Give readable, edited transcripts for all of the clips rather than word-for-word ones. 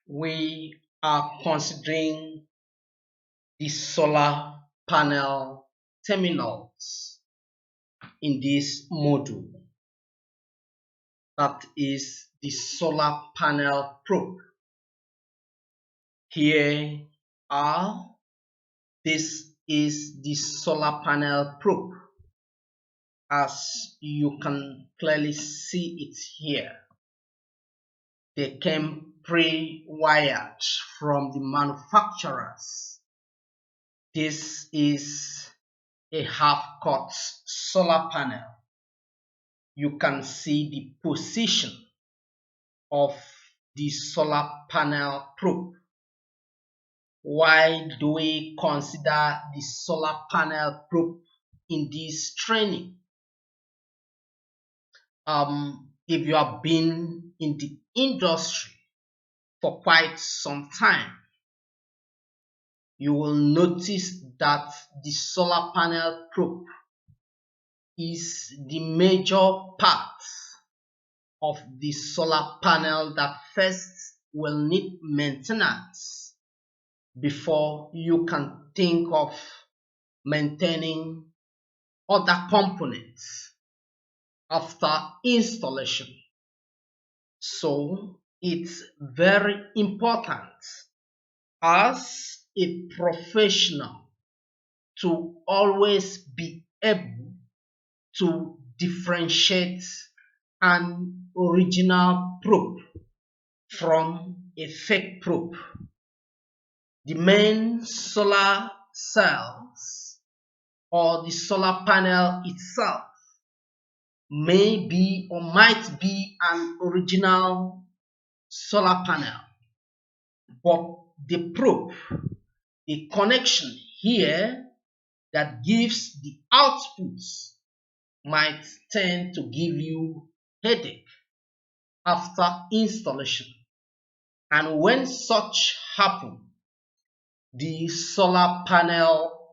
We are considering the solar panel terminals in this module. That is the solar panel probe. Here this is the solar panel probe. As you can clearly see it here, they came pre-wired from the manufacturers. This is a half-cut solar panel. You can see the position of the solar panel probe. Why do we consider the solar panel probe in this training? If you have been in the industry for quite some time, you will notice that the solar panel probe is the major part of the solar panel that first will need maintenance before you can think of maintaining other components after installation. So it's very important as a professional to always be able to differentiate an original probe from a fake probe. The main solar cells or the solar panel itself may be or might be an original solar panel, but the probe, the connection here that gives the outputs might tend to give you headache after installation. And when such happens, the solar panel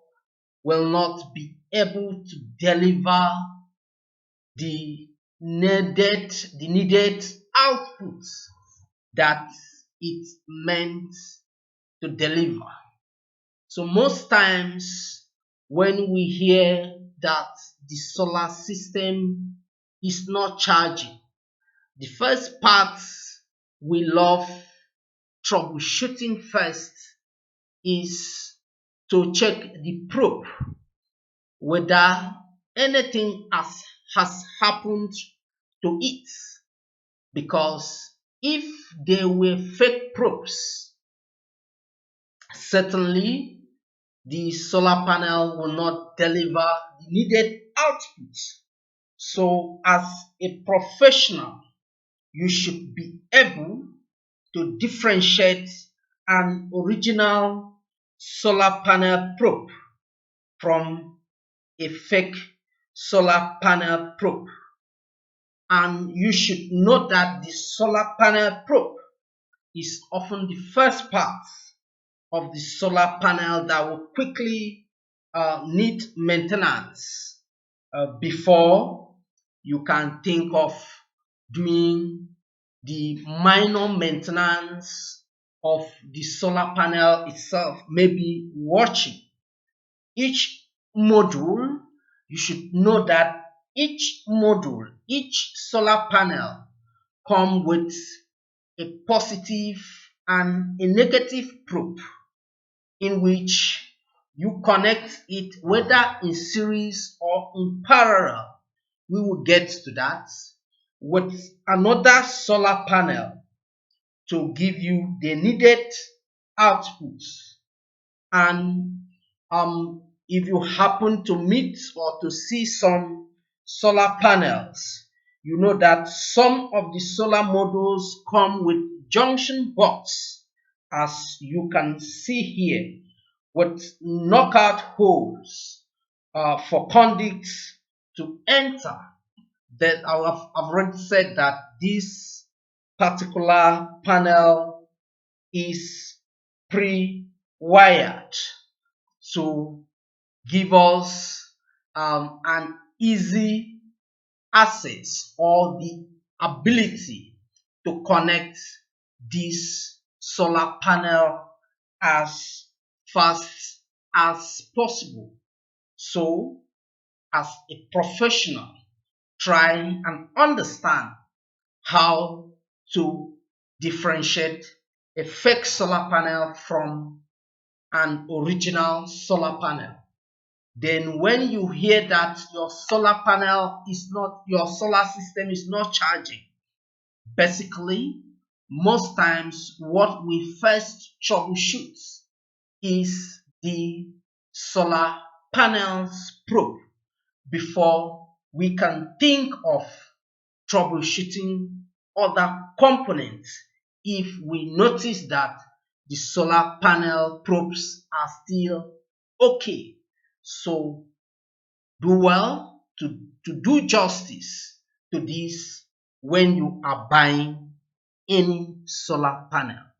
will not be able to deliver the needed outputs that it's meant to deliver. So most times when we hear that the solar system is not charging, the first part we love troubleshooting first is to check the probe whether anything has happened to it, because if they were fake probes, certainly the solar panel will not deliver the needed output. So as a professional, you should be able to differentiate an original solar panel probe from a fake solar panel probe. And you should know that the solar panel probe is often the first part of the solar panel that will quickly need maintenance before you can think of doing the minor maintenance of the solar panel itself, maybe watching each module. You should know that each module, each solar panel comes with a positive and a negative probe in which you connect it whether in series or in parallel. We will get to that with another solar panel to give you the needed outputs. And if you happen to meet or to see some solar panels, you know that some of the solar modules come with junction box, as you can see here, with knockout holes for conduits to enter. That I've already said that this particular panel is pre-wired to give us an easy access or the ability to connect this solar panel as fast as possible. So, as a professional, try and understand how to differentiate a fake solar panel from an original solar panel. Then when you hear that your solar system is not charging, basically most times what we first troubleshoot is the solar panels probe before we can think of troubleshooting other components if we notice that the solar panel probes are still okay. So do well to do justice to this when you are buying any solar panel.